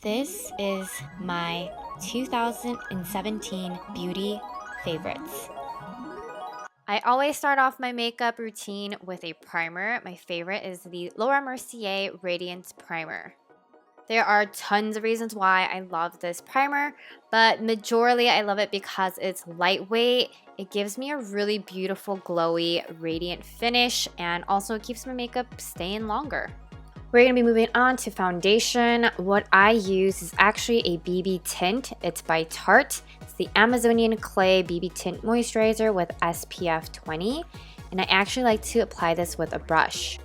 This is my 2017 beauty favorites. I always start off my makeup routine with a primer. My favorite is the Laura Mercier Radiance Primer. There are tons of reasons why I love this primer, but majorly I love it because it's lightweight. It gives me a really beautiful, glowy, radiant finish, and also keeps my makeup staying longer. We're going to be moving on to foundation. What I use is actually a BB tint. It's by Tarte. It's the Amazonian Clay BB Tint Moisturizer with SPF 20. And I actually like to apply this with a brush.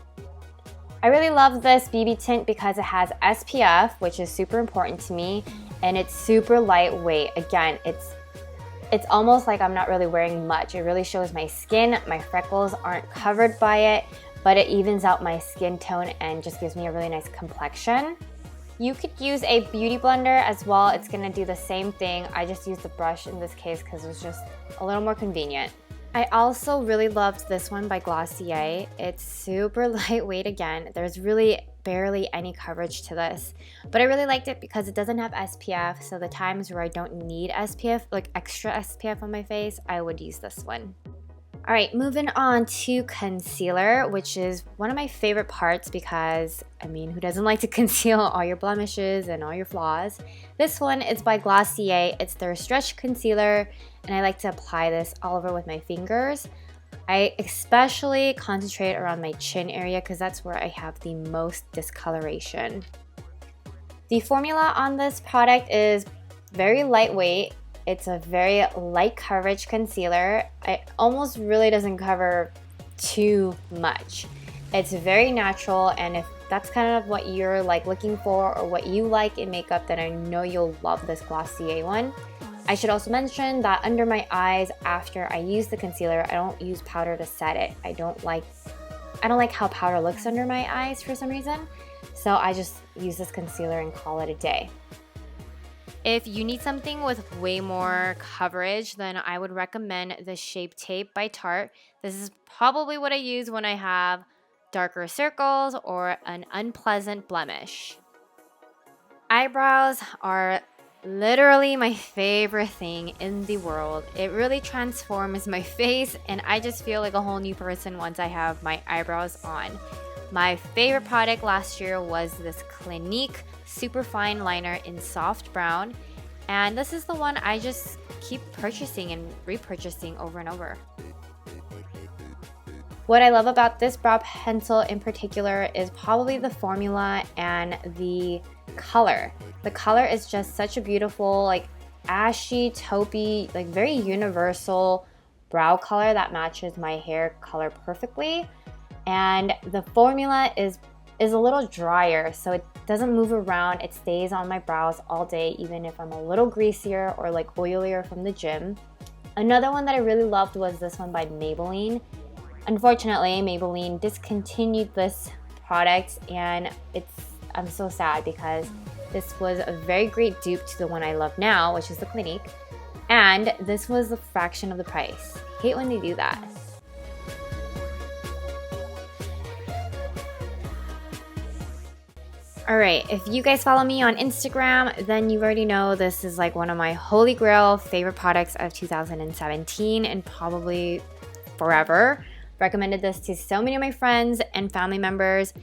I really love this BB tint because it has SPF, which is super important to me, and it's super lightweight. Again, it's almost like I'm not really wearing much. It really shows my skin. My freckles aren't covered by it, but it evens out my skin tone and just gives me a really nice complexion. You could use a beauty blender as well. It's gonna do the same thing. I just used the brush in this case because it's just a little more convenient. I also really loved this one by Glossier. It's super lightweight again. There's really barely any coverage to this, but I really liked it because it doesn't have SPF, so the times where I don't need SPF, like extra SPF on my face, I would use this one. All right, moving on to concealer, which is one of my favorite parts because, I mean, who doesn't like to conceal all your blemishes and all your flaws? This one is by Glossier. It's their Stretch Concealer, and I like to apply this all over with my fingers. I especially concentrate around my chin area because that's where I have the most discoloration. The formula on this product is very lightweight. It's a very light coverage concealer. It almost really doesn't cover too much. It's very natural, and if that's kind of what you're like looking for or what you like in makeup, then I know you'll love this Glossier one. I should also mention that under my eyes, after I use the concealer, I don't use powder to set it. I don't like how powder looks under my eyes for some reason, so I just use this concealer and call it a day. If you need something with way more coverage, then I would recommend the Shape Tape by Tarte. This is probably what I use when I have darker circles or an unpleasant blemish. Eyebrows are literally my favorite thing in the world. It really transforms my face, and I just feel like a whole new person once I have my eyebrows on. My favorite product last year was this Clinique Superfine Liner in Soft Brown, and this is the one I just keep purchasing and repurchasing over and over. What I love about this brow pencil in particular is probably the formula and the color. The color is just such a beautiful, like ashy, taupey, like very universal brow color that matches my hair color perfectly. And the formula is a little drier, so it doesn't move around. It stays on my brows all day, even if I'm a little greasier or like oilier from the gym. Another one that I really loved was this one by Maybelline. Unfortunately, Maybelline discontinued this product, and I'm so sad because this was a very great dupe to the one I love now, which is the Clinique, and this was a fraction of the price. I hate when they do that. Alright, if you guys follow me on Instagram, then you already know this is like one of my holy grail favorite products of 2017 and probably forever. Recommended this to so many of my friends and family members,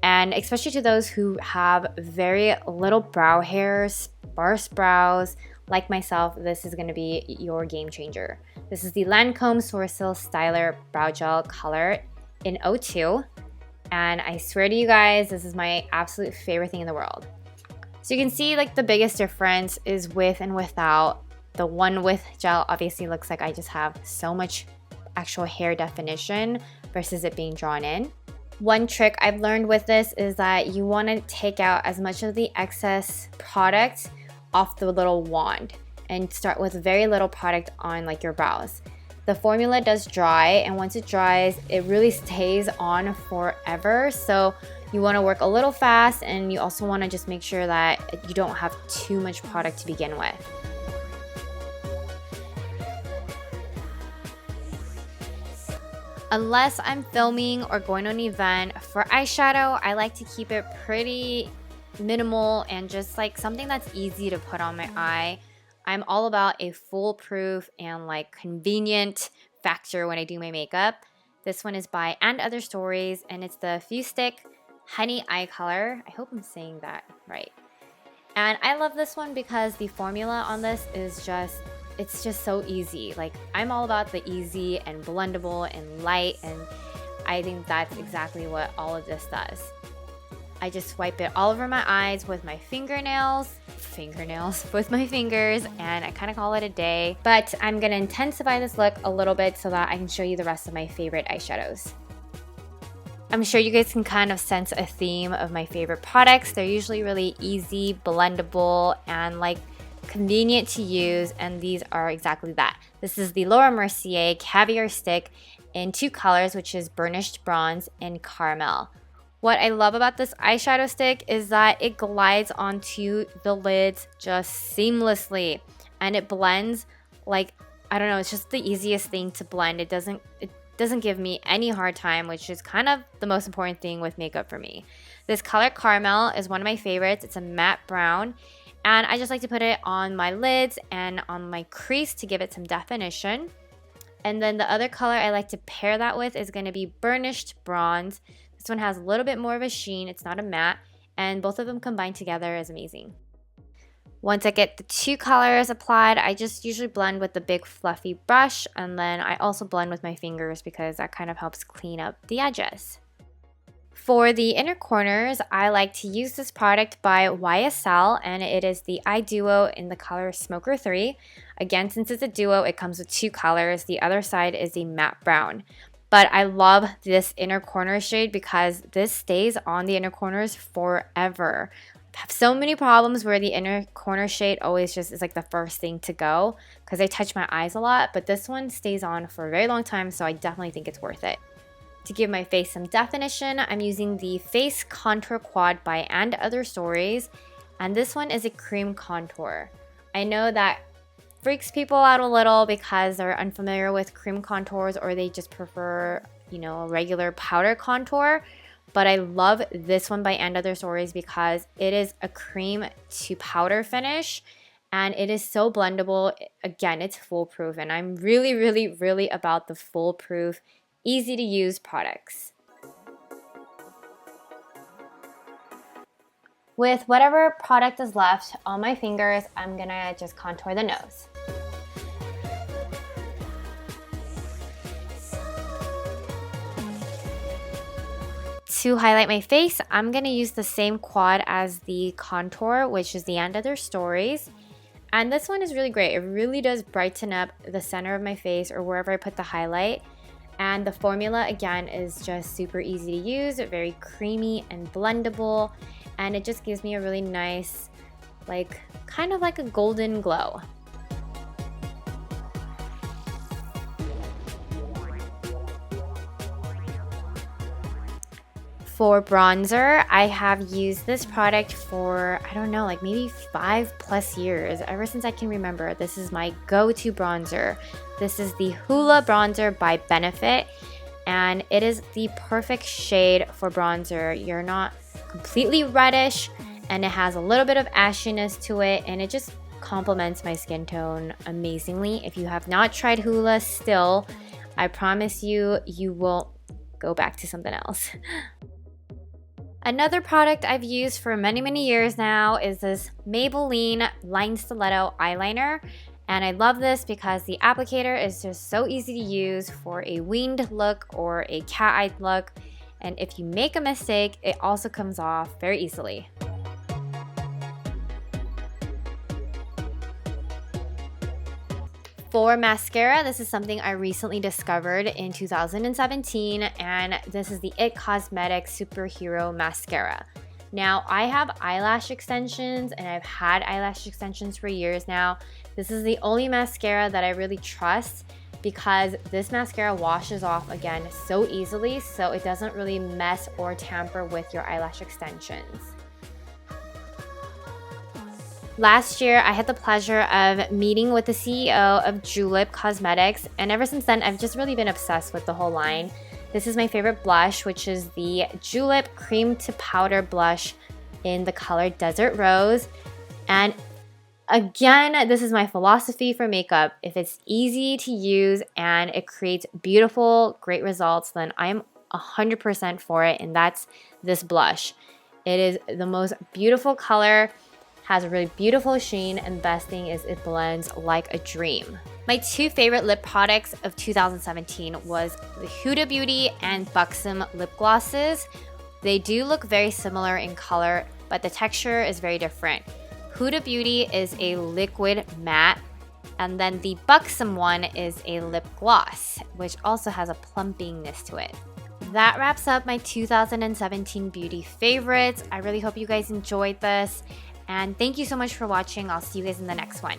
and especially to those who have very little brow hair, sparse brows. Like myself, this is going to be your game changer. This is the Lancome Sourcil Styler Brow Gel Color in 02. And I swear to you guys, this is my absolute favorite thing in the world. So you can see like the biggest difference is with and without. The one with gel obviously looks like I just have so much actual hair definition versus it being drawn in. One trick I've learned with this is that you want to take out as much of the excess product off the little wand and start with very little product on like your brows. The formula does dry, and once it dries, it really stays on forever. So you want to work a little fast, and you also want to just make sure that you don't have too much product to begin with. Unless I'm filming or going to an event, for eyeshadow, I like to keep it pretty minimal and just like something that's easy to put on my eye. I'm all about a foolproof and like convenient factor when I do my makeup. This one is by And Other Stories, and it's the Fuse Stick Honey Eye Color. I hope I'm saying that right. And I love this one because the formula on this is it's just so easy. Like, I'm all about the easy and blendable and light, and I think that's exactly what all of this does. I just swipe it all over my eyes with my with my fingers, and I kind of call it a day. But I'm gonna intensify this look a little bit so that I can show you the rest of my favorite eyeshadows. I'm sure you guys can kind of sense a theme of my favorite products. They're usually really easy, blendable, and like convenient to use, and these are exactly that. This is the Laura Mercier Caviar Stick in 2 colors, which is Burnished Bronze and Caramel. What I love about this eyeshadow stick is that it glides onto the lids just seamlessly, and it blends like, I don't know, it's just the easiest thing to blend. It doesn't give me any hard time, which is kind of the most important thing with makeup for me. This color Caramel is one of my favorites. It's a matte brown, and I just like to put it on my lids and on my crease to give it some definition. And then the other color I like to pair that with is going to be Burnished Bronze. This one has a little bit more of a sheen. It's not a matte, and both of them combined together is amazing. Once I get the 2 colors applied, I just usually blend with the big fluffy brush, and then I also blend with my fingers because that kind of helps clean up the edges. For the inner corners, I like to use this product by YSL, and it is the Eye Duo in the color Smoker 3. Again, since it's a duo, it comes with 2 colors. The other side is a matte brown. But I love this inner corner shade because this stays on the inner corners forever. I have so many problems where the inner corner shade always just is like the first thing to go because I touch my eyes a lot, but this one stays on for a very long time, so I definitely think it's worth it. To give my face some definition, I'm using the Face Contour Quad by And Other Stories, and this one is a cream contour. I know that freaks people out a little because they're unfamiliar with cream contours, or they just prefer, a regular powder contour. But I love this one by And Other Stories because it is a cream to powder finish, and it is so blendable. Again, it's foolproof, and I'm really, really, really about the foolproof, easy to use products. With whatever product is left on my fingers, I'm gonna just contour the nose. To highlight my face, I'm gonna use the same quad as the contour, which is the And Other Stories. And this one is really great. It really does brighten up the center of my face or wherever I put the highlight. And the formula, again, is just super easy to use, very creamy and blendable. And it just gives me a really nice, kind of like a golden glow. For bronzer, I have used this product for, I don't know, maybe 5+ years. Ever since I can remember, this is my go-to bronzer. This is the Hoola Bronzer by Benefit, and it is the perfect shade for bronzer. You're not completely reddish, and it has a little bit of ashiness to it, and it just complements my skin tone amazingly. If you have not tried Hoola still, I promise you, you won't go back to something else. Another product I've used for many, many years now is this Maybelline Line Stiletto Eyeliner. And I love this because the applicator is just so easy to use for a winged look or a cat-eyed look. And if you make a mistake, it also comes off very easily. For mascara, this is something I recently discovered in 2017, and this is the IT Cosmetics Superhero Mascara. Now, I have eyelash extensions, and I've had eyelash extensions for years now. This is the only mascara that I really trust because this mascara washes off again so easily, so it doesn't really mess or tamper with your eyelash extensions. Last year, I had the pleasure of meeting with the CEO of Julep Cosmetics, and ever since then, I've just really been obsessed with the whole line. This is my favorite blush, which is the Julep Cream to Powder Blush in the color Desert Rose. And again, this is my philosophy for makeup. If it's easy to use and it creates beautiful, great results, then I'm 100% for it, and that's this blush. It is the most beautiful color, has a really beautiful sheen, and best thing is it blends like a dream. My two favorite lip products of 2017 was the Huda Beauty and Buxom lip glosses. They do look very similar in color, but the texture is very different. Huda Beauty is a liquid matte, and then the Buxom one is a lip gloss, which also has a plumpiness to it. That wraps up my 2017 beauty favorites. I really hope you guys enjoyed this, and thank you so much for watching. I'll see you guys in the next one.